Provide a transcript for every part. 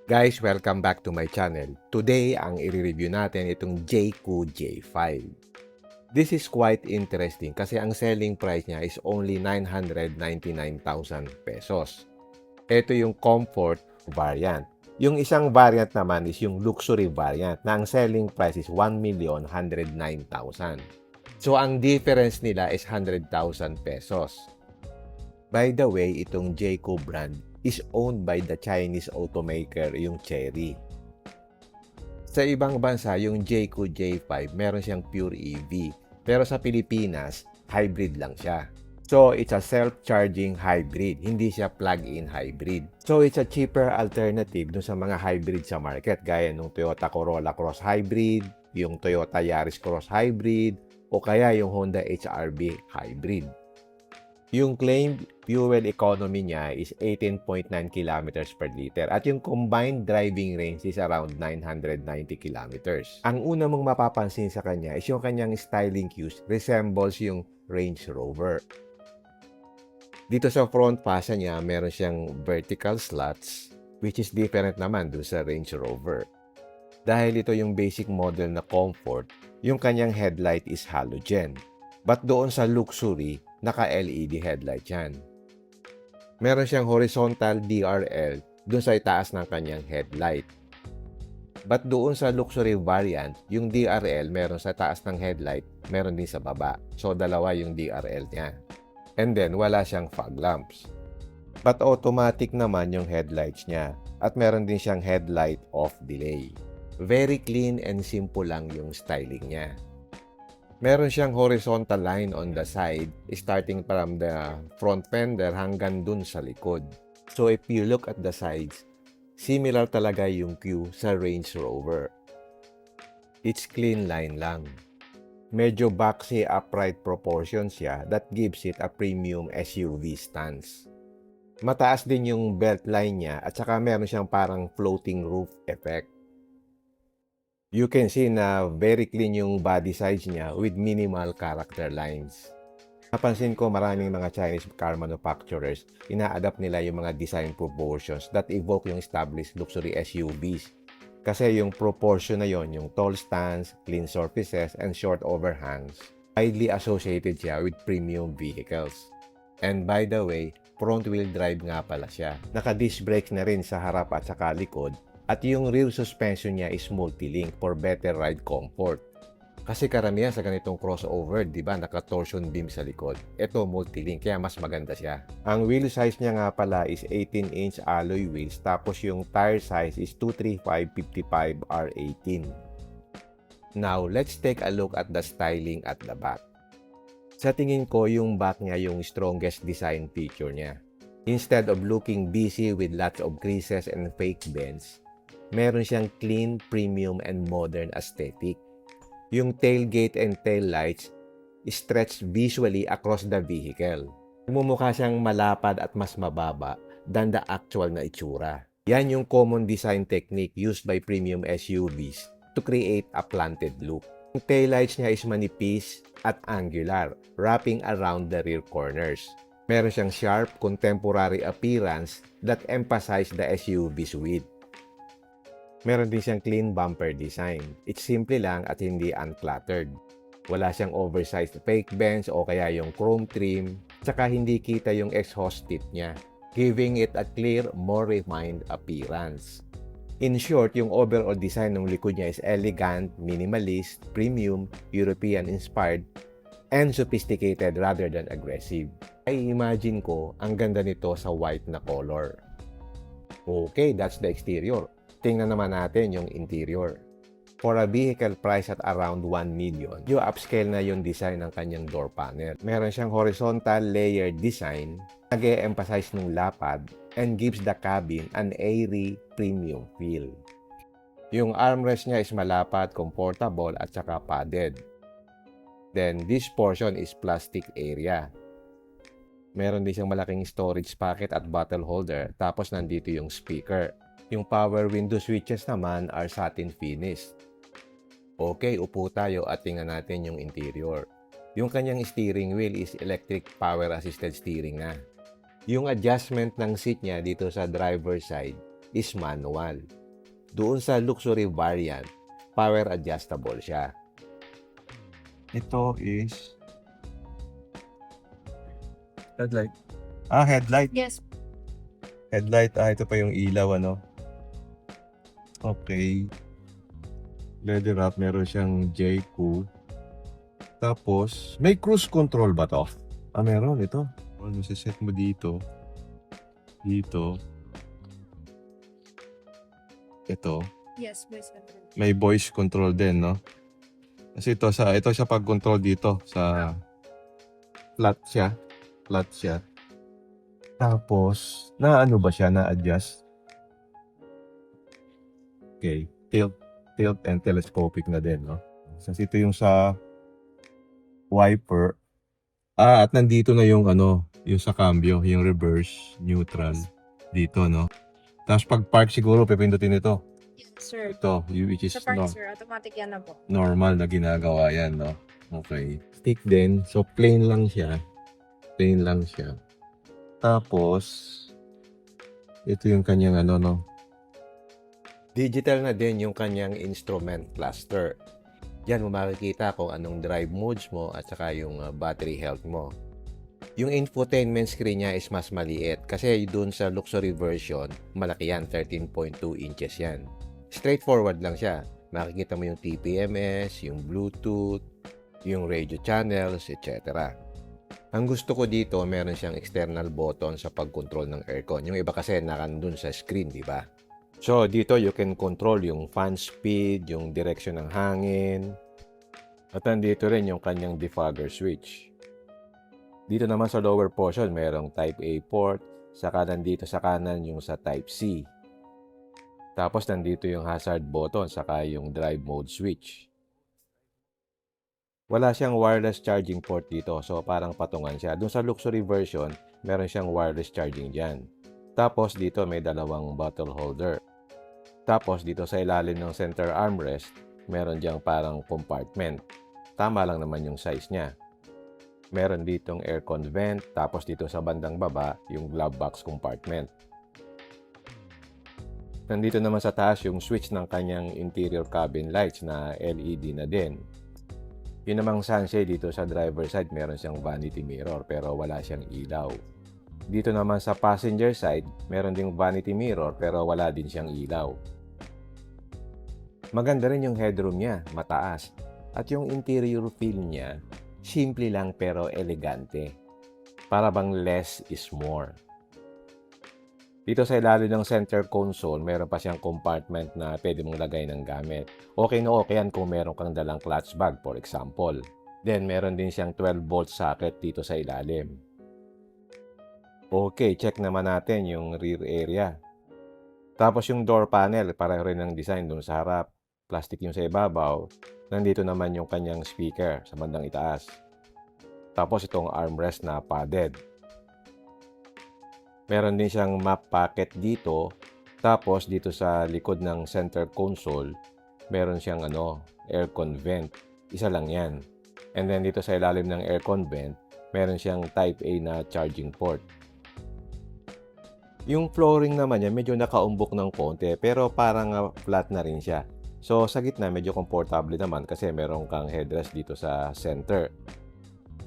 Guys, welcome back to my channel. Today, ang i-review natin itong Jayco J5. This is quite interesting kasi ang selling price niya is only 999,000 pesos. Ito yung comfort variant. Yung isang variant naman is yung luxury variant na ang selling price is 1,109,000. So, ang difference nila is 100,000 pesos. By the way, itong Jayco brand is owned by the Chinese automaker, yung Chery. Sa ibang bansa, yung Jayco J5, meron siyang pure EV. Pero sa Pilipinas, hybrid lang siya. So, it's a self-charging hybrid. Hindi siya plug-in hybrid. So, it's a cheaper alternative dun sa mga hybrid sa market. Gaya nung Toyota Corolla Cross Hybrid, yung Toyota Yaris Cross Hybrid, o kaya yung Honda HR-V Hybrid. Yung claimed fuel economy niya is 18.9 kilometers per liter at yung combined driving range is around 990 kilometers. Ang una mong mapapansin sa kanya is yung kanyang styling cues resembles yung Range Rover. Dito sa front fascia niya, meron siyang vertical slots which is different naman dun sa Range Rover. Dahil ito yung basic model na comfort, yung kanyang headlight is halogen. But doon sa luxury, naka-LED headlight yan. Meron siyang horizontal DRL doon sa itaas ng kanyang headlight. But doon sa luxury variant, yung DRL meron sa taas ng headlight, meron din sa baba. So, dalawa yung DRL niya. And then, wala siyang fog lamps. But automatic naman yung headlights niya. At meron din siyang headlight off delay. Very clean and simple lang yung styling niya. Meron siyang horizontal line on the side, starting from the front fender hanggang dun sa likod. So if you look at the sides, similar talaga yung queue sa Range Rover. It's clean line lang. Medyo boxy upright proportions siya that gives it a premium SUV stance. Mataas din yung belt line niya at saka meron siyang parang floating roof effect. You can see na very clean yung body size niya with minimal character lines. Napansin ko maraming mga Chinese car manufacturers, ina-adapt nila yung mga design proportions that evoke yung established luxury SUVs. Kasi yung proportion na yon, yung tall stance, clean surfaces, and short overhangs, highly associated siya with premium vehicles. And by the way, front-wheel drive nga pala siya. Naka-disc brakes na rin sa harap at saka likod. At yung rear suspension niya is multi-link for better ride comfort. Kasi karamihan sa ganitong crossover, di ba, naka-torsion beam sa likod. Ito multi-link, kaya mas maganda siya. Ang wheel size niya nga pala is 18-inch alloy wheels, tapos yung tire size is 235/55 R18. Now, let's take a look at the styling at the back. Sa tingin ko, yung back niya yung strongest design feature niya. Instead of looking busy with lots of creases and fake bends, meron siyang clean, premium, and modern aesthetic. Yung tailgate and taillights stretch visually across the vehicle. Mumukha siyang malapad at mas mababa than the actual na itsura. Yan yung common design technique used by premium SUVs to create a planted look. Yung taillights niya is manipis at angular, wrapping around the rear corners. Meron siyang sharp, contemporary appearance that emphasize the SUV's width. Meron din siyang clean bumper design. It's simple lang at hindi uncluttered. Wala siyang oversized fake bends o kaya yung chrome trim, tsaka hindi kita yung exhaust tip niya, giving it a clear, more refined appearance. In short, yung overall design ng likod niya is elegant, minimalist, premium, European-inspired, and sophisticated rather than aggressive. Ay imagine ko, ang ganda nito sa white na color. Okay, that's the exterior. Tingnan naman natin yung interior. For a vehicle priced at around 1 million, yung upscale na yung design ng kanyang door panel. Meron siyang horizontal layered design, nag-e-emphasize ng lapad, and gives the cabin an airy, premium feel. Yung armrest niya is malapad, comfortable, at saka padded. Then, this portion is plastic area. Meron din siyang malaking storage pocket at bottle holder, tapos nandito yung speaker. Yung power window switches naman are satin finish. Okay, upo tayo at tingnan natin yung interior. Yung kanyang steering wheel is electric power assisted steering na. Yung adjustment ng seat niya dito sa driver side is manual. Doon sa luxury variant, power adjustable siya. Ito is headlight. Headlight. Yes. Headlight. Ito pa yung ilaw, ano? Okay. Leather wrap. Meron siyang J-Cool. Tapos, may cruise control ba to? Meron. Ito. Ano, set mo dito. Dito. Ito. Yes, voice control. May voice control din, no? Kasi ito siya pag-control dito sa flat siya. Flat siya. Tapos, ano ba siya? Na-adjust? Okay. Tilt and telescopic na din, no? Kasi ito yung sa wiper. At nandito na yung yung sa cambio, yung reverse, neutral dito, no? Tapos pag park siguro, pipindutin ito. Yes, sir. Ito, which is Sa park, sir, automatic yan na po. normal na ginagawa yan, no? Okay. Stick din. So, plain lang siya. Plain lang siya. Tapos, ito yung kanyang no? Digital na din yung kanyang instrument cluster. Diyan mo makikita kung anong drive modes mo at saka yung battery health mo. Yung infotainment screen niya is mas maliit kasi doon sa luxury version, malaki yan, 13.2 inches yan. Straightforward lang siya. Makikita mo yung TPMS, yung Bluetooth, yung radio channels, etc. Ang gusto ko dito, meron siyang external button sa pag-control ng aircon. Yung iba kasi nakandun sa screen, di ba? So, dito you can control yung fan speed, yung direction ng hangin. At nandito rin yung kanyang defogger switch. Dito naman sa lower portion, mayroong Type A port. Saka nandito sa kanan yung sa Type C. Tapos nandito yung hazard button, saka yung drive mode switch. Wala siyang wireless charging port dito, so parang patungan siya. Doon sa luxury version, meron siyang wireless charging dyan. Tapos dito may dalawang bottle holder. Tapos dito sa ilalim ng center armrest, meron diyang parang compartment. Tama lang naman yung size niya. Meron ditong aircon vent, tapos dito sa bandang baba, yung glove box compartment. Nandito naman sa taas yung switch ng kanyang interior cabin lights na LED na din. Yun namang sunshade dito sa driver side, meron siyang vanity mirror pero wala siyang ilaw. Dito naman sa passenger side, meron ding vanity mirror pero wala din siyang ilaw. Maganda rin yung headroom niya, mataas. At yung interior feel niya, simple lang pero elegante. Para bang less is more. Dito sa ilalim ng center console, meron pa siyang compartment na pwede mong lagay ng gamit. Okay na okay yan kung meron kang dalang clutch bag, for example. Then, meron din siyang 12-volt socket dito sa ilalim. Okay, check naman natin yung rear area. Tapos yung door panel, pareho rin ang design dun sa harap. Plastic yung sa ibabaw. Nandito naman yung kanyang speaker sa bandang itaas. Tapos itong armrest na padded. Meron din siyang map pocket dito. Tapos dito sa likod ng center console, meron siyang aircon vent. Isa lang yan. And then dito sa ilalim ng aircon vent, meron siyang Type A na charging port. Yung flooring naman niya medyo nakaumbok ng konti pero parang flat na rin siya. So sa gitna medyo komportable naman kasi meron kang headrest dito sa center.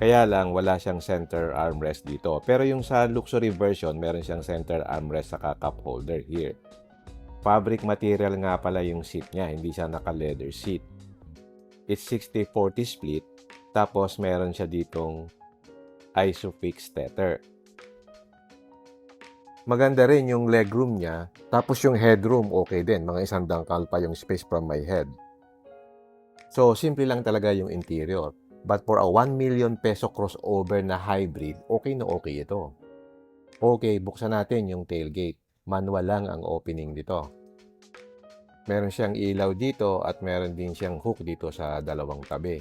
Kaya lang wala siyang center armrest dito. Pero yung sa luxury version, meron siyang center armrest saka cup holder here. Fabric material nga pala yung seat niya, hindi siya naka-leather seat. It's 60-40 split, tapos meron siya ditong ISOFIX tether. Maganda rin yung legroom niya, tapos yung headroom okay din, mga 1 dangkal pa yung space from my head. So, simple lang talaga yung interior. But for a 1 million peso crossover na hybrid, okay na okay ito. Okay, buksan natin yung tailgate. Manual lang ang opening dito. Meron siyang ilaw dito at meron din siyang hook dito sa dalawang tabi.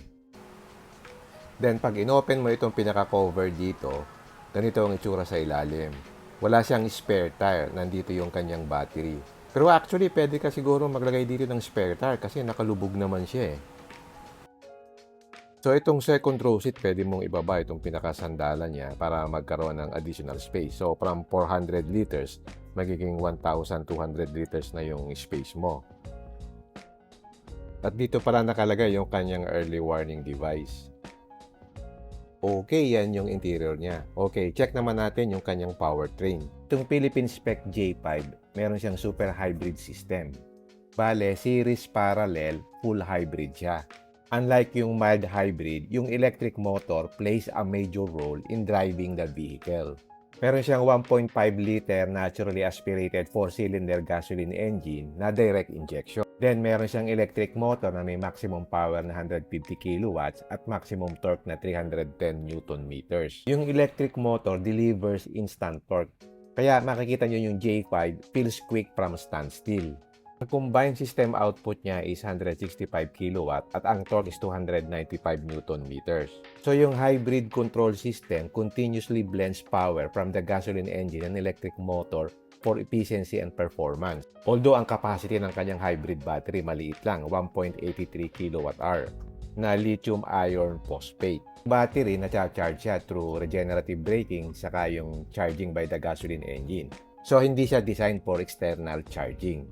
Then, pag inopen mo itong pinaka-cover dito, ganito ang itsura sa ilalim. Wala siyang spare tire. Nandito yung kanyang battery. Pero actually, pwede ka siguro maglagay dito ng spare tire kasi nakalubog naman siya eh. So itong second row seat, pwede mong ibaba itong pinakasandalan niya para magkaroon ng additional space. So from 400 liters, magiging 1,200 liters na yung space mo. At dito pala nakalagay yung kanyang early warning device. Okay, yan yung interior niya. Okay, check naman natin yung kanyang powertrain. Itong Philippine Spec J5, meron siyang super hybrid system. Bale, series parallel, full hybrid siya. Unlike yung mild hybrid, yung electric motor plays a major role in driving the vehicle. Meron siyang 1.5 liter naturally aspirated 4-cylinder gasoline engine na direct injection. Then meron siyang electric motor na may maximum power na 150 kilowatts at maximum torque na 310 newton meters. Yung electric motor delivers instant torque. Kaya makikita nyo yung J5 feels quick from standstill. Ang combined system output niya is 165 kW at ang torque is 295 Newton meters. So yung hybrid control system continuously blends power from the gasoline engine and electric motor for efficiency and performance. Although ang capacity ng kanyang hybrid battery maliit lang, 1.83 kWh na lithium iron phosphate. Battery na charge siya through regenerative braking saka yung charging by the gasoline engine. So hindi siya designed for external charging.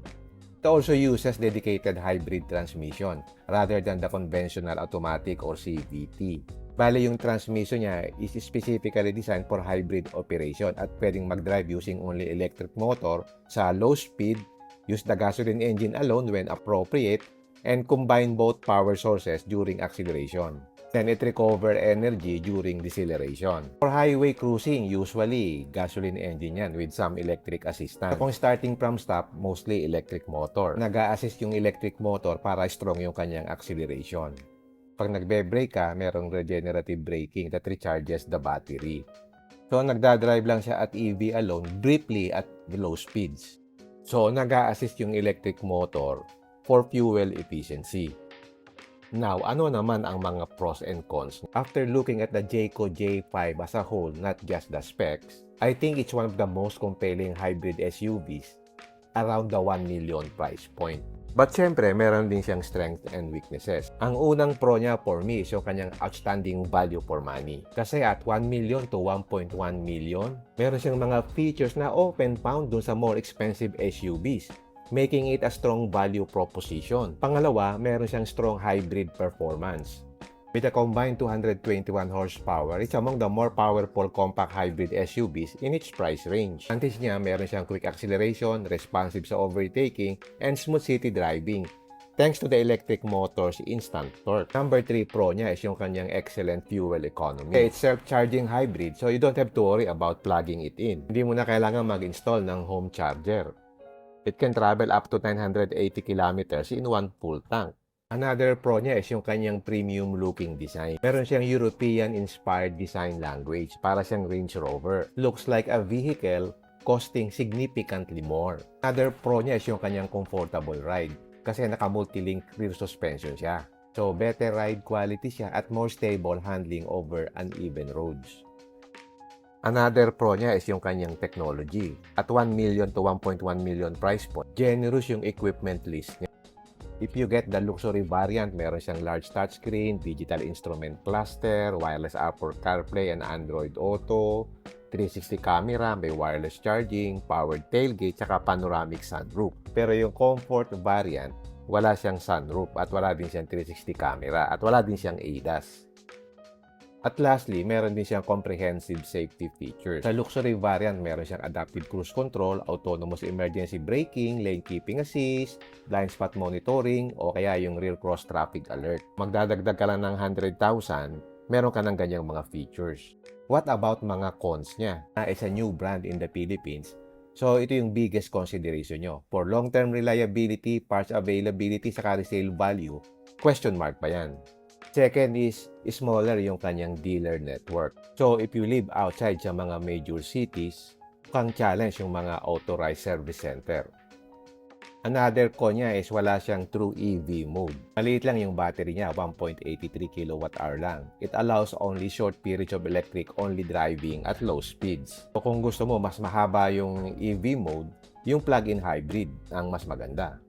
It also uses dedicated hybrid transmission rather than the conventional automatic or CVT. Bale, yung transmission niya is specifically designed for hybrid operation at pwedeng mag-drive using only electric motor sa low speed, use the gasoline engine alone when appropriate, and combine both power sources during acceleration. Then it recover energy during deceleration. For highway cruising, usually gasoline engine yan with some electric assistance. Kung starting from stop, mostly electric motor. Nag-a-assist yung electric motor para strong yung kanyang acceleration. Pag nagbe-brake ka, merong regenerative braking that recharges the battery. So nagdadrive lang siya at EV alone briefly at low speeds. So nag-a-assist yung electric motor for fuel efficiency. Now, ano naman ang mga pros and cons? After looking at the Jayco J5 as a whole, not just the specs, I think it's one of the most compelling hybrid SUVs around the 1 million price point. But syempre, meron din siyang strengths and weaknesses. Ang unang pro niya for me is yung kanyang outstanding value for money. Kasi at 1 million to 1.1 million, meron siyang mga features na often found dun sa more expensive SUVs, making it a strong value proposition. Pangalawa, meron siyang strong hybrid performance. With a combined 221 horsepower, it's among the more powerful compact hybrid SUVs in its price range. Advantage niya, meron siyang quick acceleration, responsive sa overtaking, and smooth city driving, thanks to the electric motor's instant torque. Number 3 pro niya is yung kanyang excellent fuel economy. It's self-charging hybrid, so you don't have to worry about plugging it in. Hindi mo na kailangan mag-install ng home charger. It can travel up to 980 kilometers in one full tank. Another pro niya is yung kanyang premium looking design. Meron siyang European-inspired design language para siyang Range Rover. Looks like a vehicle costing significantly more. Another pro niya is yung kanyang comfortable ride kasi naka-multi-link rear suspension siya. So better ride quality siya at more stable handling over uneven roads. Another pro niya is yung kanyang technology. At 1 million to 1.1 million price point, generous yung equipment list niya. If you get the luxury variant, meron siyang large touchscreen, digital instrument cluster, wireless Apple CarPlay and Android Auto, 360 camera, may wireless charging, powered tailgate, saka panoramic sunroof. Pero yung comfort variant, wala siyang sunroof at wala din siyang 360 camera at wala din siyang ADAS. At lastly, meron din siyang comprehensive safety features. Sa luxury variant, meron siyang adaptive cruise control, autonomous emergency braking, lane keeping assist, blind spot monitoring, o kaya yung rear cross traffic alert. Magdadagdag ka lang ng 100,000, meron ka ng ganyang mga features. What about mga cons niya? It's a new brand in the Philippines. So, ito yung biggest consideration nyo. For long-term reliability, parts availability, saka resale value, question mark pa yan. Second is smaller yung kanyang dealer network. So, if you live outside sa mga major cities, kang challenge yung mga authorized service center. Another con niya is wala siyang true EV mode. Maliit lang yung battery niya, 1.83 kWh lang. It allows only short periods of electric-only driving at low speeds. So, kung gusto mo mas mahaba yung EV mode, yung plug-in hybrid ang mas maganda.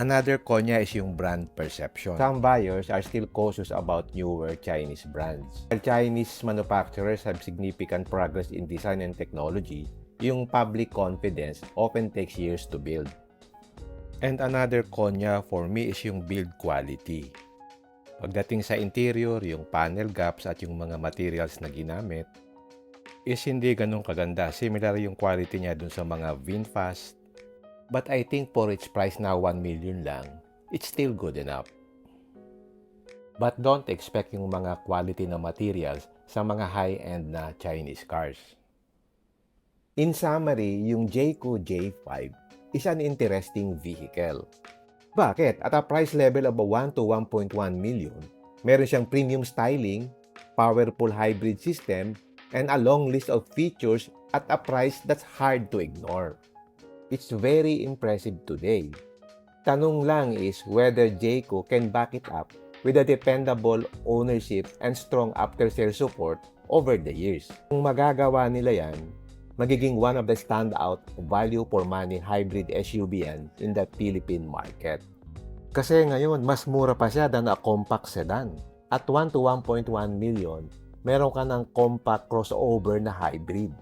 Another konya is yung brand perception. Some buyers are still cautious about newer Chinese brands. While Chinese manufacturers have significant progress in design and technology, yung public confidence often takes years to build. And another konya for me is yung build quality. Pagdating sa interior, yung panel gaps at yung mga materials na ginamit is hindi ganun kaganda. Similar yung quality niya dun sa mga VinFast. But I think for its price na 1 million lang, it's still good enough. But don't expect yung mga quality na materials sa mga high-end na Chinese cars. In summary, yung Jayco J5 is an interesting vehicle. Bakit? At a price level of 1 to 1.1 million, meron siyang premium styling, powerful hybrid system, and a long list of features at a price that's hard to ignore. It's very impressive today. Tanong lang is whether Jayco can back it up with a dependable ownership and strong after-sale support over the years. Kung magagawa nila yan, magiging one of the standout value for money hybrid SUV yan in the Philippine market. Kasi ngayon, mas mura pa siya than a compact sedan. At 1 to 1.1 million, meron ka ng compact crossover na hybrid.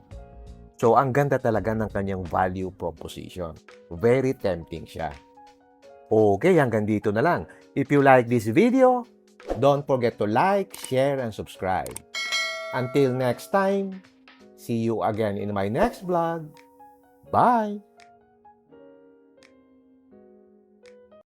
So, ang ganda talaga ng kanyang value proposition. Very tempting siya. Okay, hanggang dito na lang. If you like this video, don't forget to like, share, and subscribe. Until next time, see you again in my next vlog. Bye!